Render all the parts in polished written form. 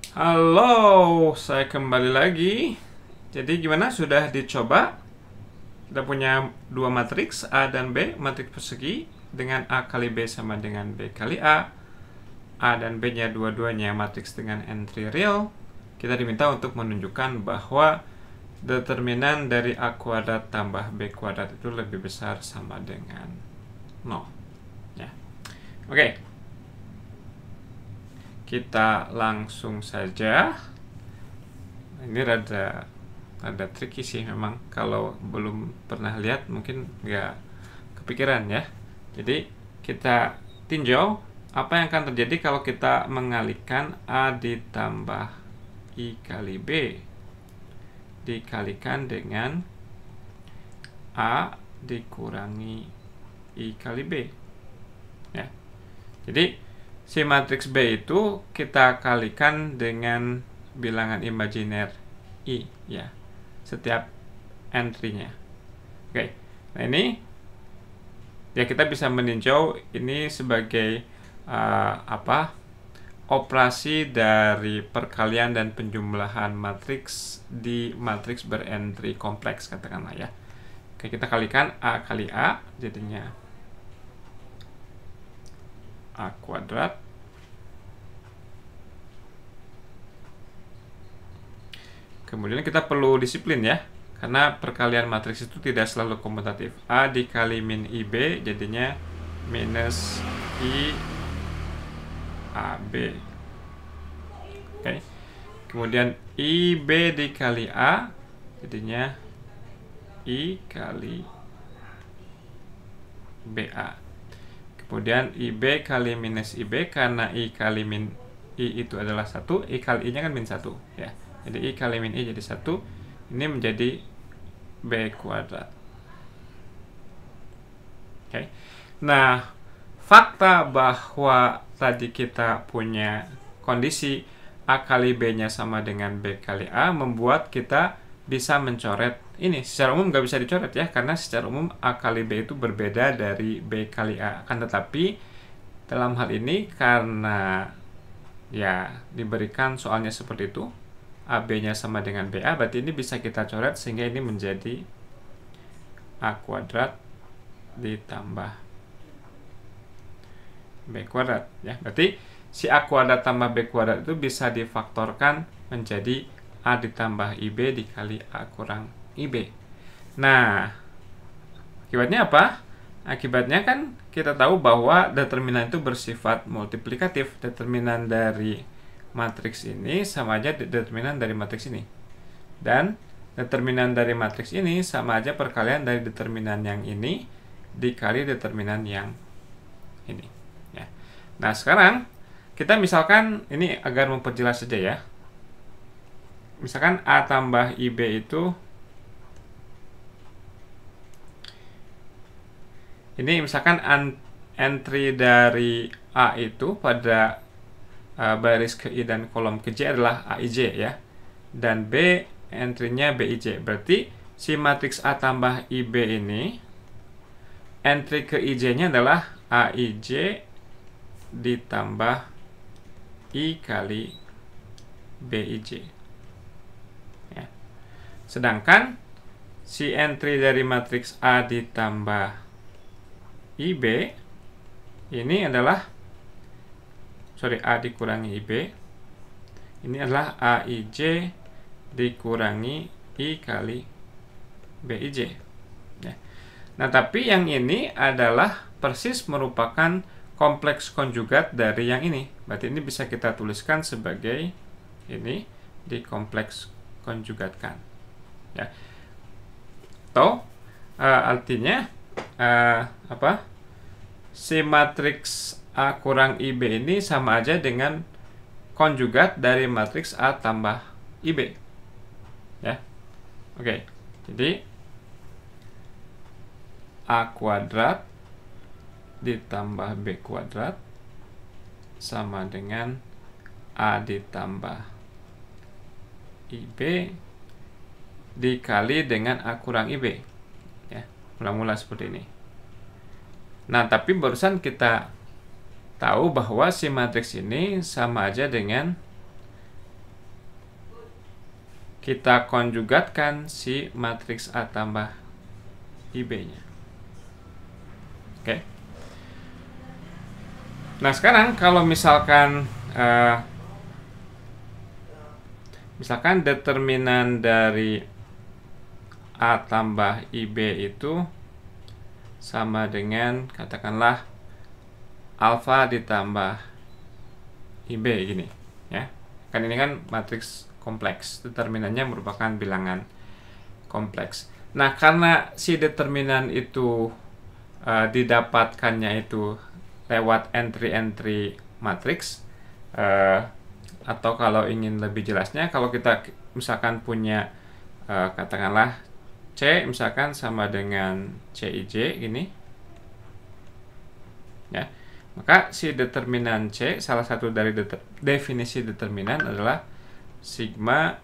Halo, saya kembali lagi. Jadi gimana? Sudah dicoba? Kita punya dua matriks A dan B, matriks persegi dengan A kali B sama dengan B kali A dan B-nya dua-duanya matriks dengan entry real. Kita diminta untuk menunjukkan bahwa determinan dari A kuadrat tambah B kuadrat itu lebih besar sama dengan 0. Ya. Oke. Kita langsung saja. Ini rada tricky sih memang, kalau belum pernah lihat mungkin nggak kepikiran ya. Jadi kita tinjau apa yang akan terjadi kalau kita mengalihkan A ditambah I kali B dikalikan dengan A dikurangi I kali B ya. Jadi si matriks B itu kita kalikan dengan bilangan imajiner I ya, setiap entry-nya. Oke. Nah, ini ya kita bisa meninjau ini sebagai operasi dari perkalian dan penjumlahan matriks di matriks berentry kompleks, katakanlah ya. Oke, kita kalikan A kali A, jadinya A kuadrat kemudian kita perlu disiplin ya, karena perkalian matriks itu tidak selalu komutatif. A dikali min IB jadinya minus I AB. Oke. Kemudian IB dikali A jadinya I kali BA. Kemudian IB kali minus IB, karena I kali min I itu adalah 1, I kali I nya kan min 1 ya. Jadi I kali min I jadi 1, ini menjadi B kuadrat. Oke. Nah, fakta bahwa tadi kita punya kondisi A kali B-nya sama dengan B kali A membuat kita bisa mencoret ini. Secara umum nggak bisa dicoret ya, karena secara umum A kali B itu berbeda dari B kali A. Akan tetapi dalam hal ini karena ya diberikan soalnya seperti itu, AB-nya sama dengan BA, berarti ini bisa kita coret sehingga ini menjadi A kuadrat ditambah B kuadrat ya. Berarti si A kuadrat tambah B kuadrat itu bisa difaktorkan menjadi A ditambah IB dikali A kurang IB. Nah, akibatnya apa? Akibatnya kan kita tahu bahwa determinan itu bersifat multiplikatif. Determinan dari matriks ini sama aja determinan dari matriks ini. Dan determinan dari matriks ini sama aja perkalian dari determinan yang ini dikali determinan yang ini. Ya. Nah, sekarang kita misalkan ini agar memperjelas saja ya. Misalkan A tambah IB itu ini, misalkan entry dari A itu pada baris ke I dan kolom ke J adalah AIJ ya. Dan B entry-nya BIJ. Berarti si matriks A tambah IB ini entry ke IJ-nya adalah AIJ ditambah I kali BIJ. Ya. Sedangkan si entry dari matriks A ditambah IB ini adalah A dikurangi IB ini adalah AIJ dikurangi I kali BIJ ya. Nah, tapi yang ini adalah persis merupakan kompleks konjugat dari yang ini. Berarti ini bisa kita tuliskan sebagai ini dikompleks konjugatkan ya. Atau artinya si matriks A kurang IB ini sama aja dengan konjugat dari matriks A tambah IB ya. Oke. Jadi A kuadrat ditambah B kuadrat sama dengan A ditambah IB dikali dengan A kurang IB ya. Mula-mula seperti ini. Nah, tapi barusan kita tahu bahwa si matriks ini sama aja dengan kita konjugatkan si matriks A tambah IB-nya. Oke. Nah, sekarang kalau misalkan determinan dari A tambah IB itu sama dengan, katakanlah, alfa ditambah IB gini, ya. Kan ini kan matriks kompleks, determinannya merupakan bilangan kompleks. Nah, karena si determinan itu didapatkannya itu lewat entry-entry matriks, atau kalau ingin lebih jelasnya, kalau kita misalkan punya katakanlah C misalkan sama dengan CIJ gini, ya, maka si determinan C, salah satu dari definisi determinan adalah sigma,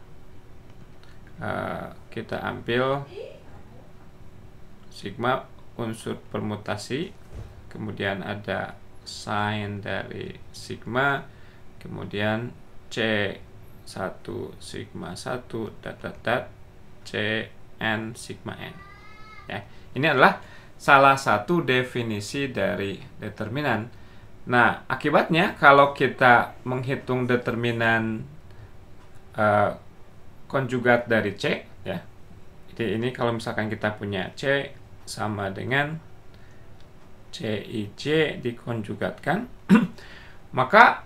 kita ambil sigma unsur permutasi, kemudian ada sign dari sigma, kemudian C1 sigma 1 Cn sigma n. Ya, ini adalah salah satu definisi dari determinan. Nah, akibatnya kalau kita menghitung determinan konjugat dari C, ya. Jadi ini kalau misalkan kita punya C sama dengan CIJ dikonjugatkan, maka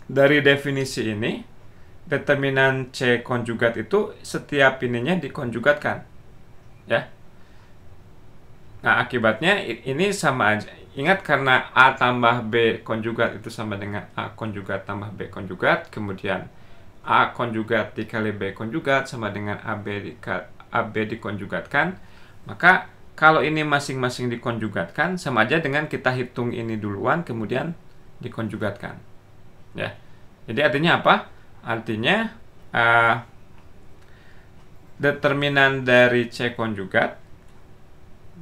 dari definisi ini, determinan C konjugat itu setiap ininya dikonjugatkan, ya. Nah, akibatnya ini sama aja. Ingat, karena A tambah B konjugat itu sama dengan A konjugat tambah B konjugat, kemudian A konjugat dikali B konjugat sama dengan AB dikonjugatkan, maka kalau ini masing-masing dikonjugatkan, sama aja dengan kita hitung ini duluan kemudian dikonjugatkan, ya. Jadi artinya apa? Artinya determinan dari C konjugat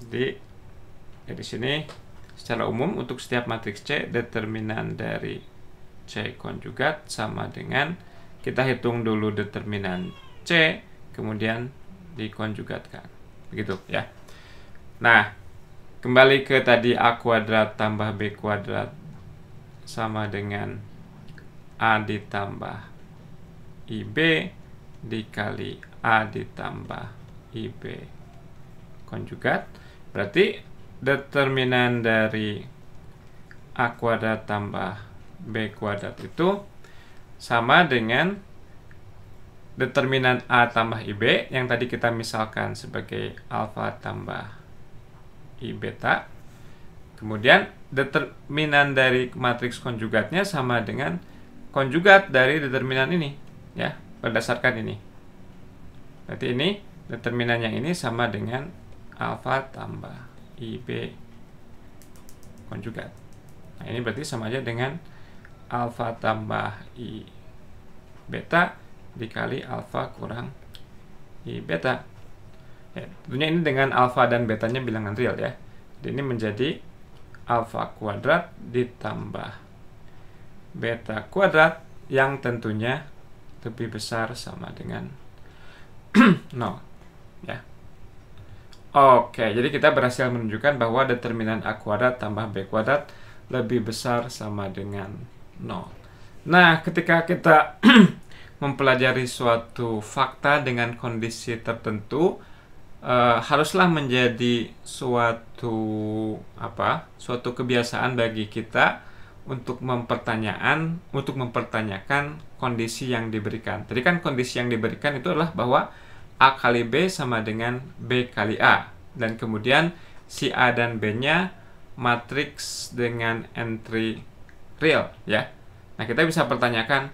di sini secara umum untuk setiap matriks C, determinan dari C konjugat sama dengan kita hitung dulu determinan C kemudian dikonjugatkan. Begitu, ya. Nah, kembali ke tadi A kuadrat tambah B kuadrat sama dengan A ditambah IB dikali A ditambah IB konjugat. Berarti determinan dari A kuadrat tambah B kuadrat itu sama dengan determinan A tambah IB yang tadi kita misalkan sebagai alfa tambah I beta. Kemudian determinan dari matriks konjugatnya sama dengan konjugat dari determinan ini, ya, berdasarkan ini. Berarti ini determinan yang ini sama dengan alfa tambah IB konjugat. Nah, ini berarti sama aja dengan alfa tambah I beta dikali alfa kurang I beta. Ya, tentunya ini dengan alfa dan betanya bilangan real, ya. Jadi ini menjadi alfa kuadrat ditambah beta kuadrat yang tentunya lebih besar sama dengan 0, ya. Oke, jadi kita berhasil menunjukkan bahwa determinan A kuadrat tambah B kuadrat lebih besar sama dengan 0. Nah, ketika kita mempelajari suatu fakta dengan kondisi tertentu, haruslah menjadi suatu kebiasaan bagi kita untuk mempertanyakan kondisi yang diberikan. Tadi kan kondisi yang diberikan itu adalah bahwa A kali B sama dengan B kali A, dan kemudian si A dan B-nya matriks dengan entry real, ya. Nah, kita bisa pertanyakan,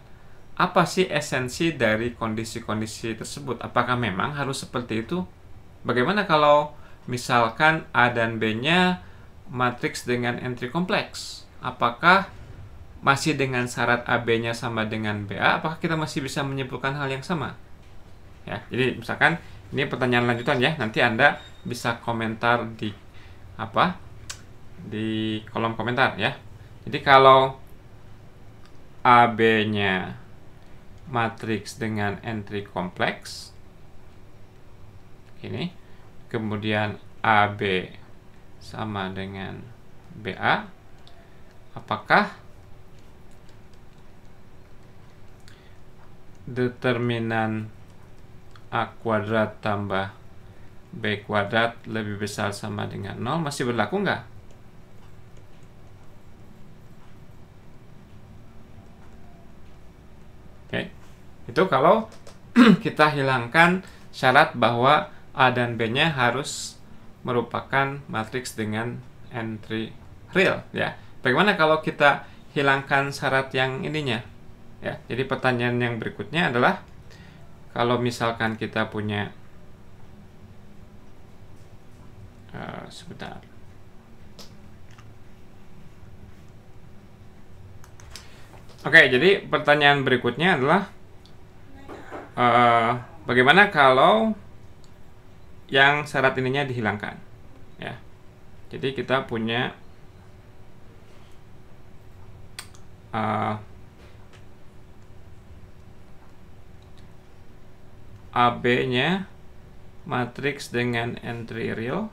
apa sih esensi dari kondisi-kondisi tersebut? Apakah memang harus seperti itu? Bagaimana kalau misalkan A dan B-nya matriks dengan entry kompleks? Apakah masih dengan syarat AB-nya sama dengan BA? Apakah kita masih bisa menyimpulkan hal yang sama? Ya, jadi misalkan ini pertanyaan lanjutan, ya. Nanti Anda bisa komentar di kolom komentar, ya. Jadi kalau AB-nya matriks dengan entry kompleks ini, kemudian AB sama dengan BA, apakah determinan A kuadrat tambah B kuadrat lebih besar sama dengan 0 masih berlaku nggak? Oke, itu kalau kita hilangkan syarat bahwa A dan B-nya harus merupakan matriks dengan entry real, ya. Bagaimana kalau kita hilangkan syarat yang ininya? Ya, jadi pertanyaan yang berikutnya adalah kalau misalkan kita punya sebentar. Oke, jadi pertanyaan berikutnya adalah bagaimana kalau yang syarat ininya dihilangkan, ya. Jadi kita punya AB-nya matriks dengan entry real,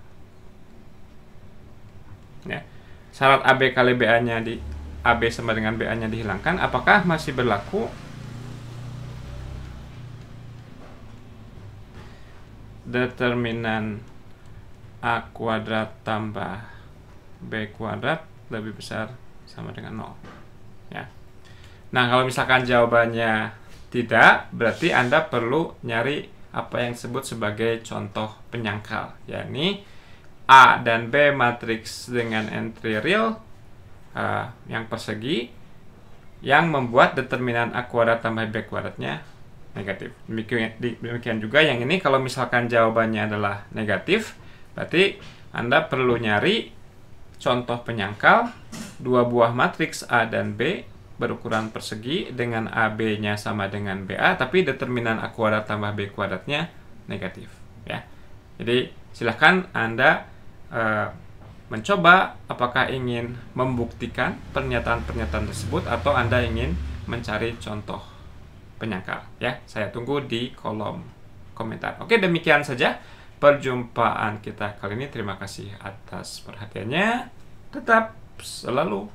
ya. Syarat AB kali BA-nya AB sama dengan BA-nya dihilangkan, apakah masih berlaku determinan A kuadrat tambah B kuadrat lebih besar sama dengan 0, ya. Nah, kalau misalkan jawabannya tidak, berarti Anda perlu nyari apa yang disebut sebagai contoh penyangkal, yakni A dan B matriks dengan entry real yang persegi yang membuat determinan A kuadrat tambah B kuadratnya negatif. Demikian juga yang ini, kalau misalkan jawabannya adalah negatif, berarti Anda perlu nyari contoh penyangkal dua buah matriks A dan B berukuran persegi dengan AB-nya sama dengan BA, tapi determinan A kuadrat tambah B kuadratnya negatif, ya. Jadi silahkan Anda mencoba apakah ingin membuktikan pernyataan-pernyataan tersebut atau Anda ingin mencari contoh penyangkal, ya. Saya tunggu di kolom komentar. Oke, demikian saja perjumpaan kita kali ini. Terima kasih atas perhatiannya. Tetap selalu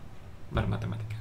bermatematika.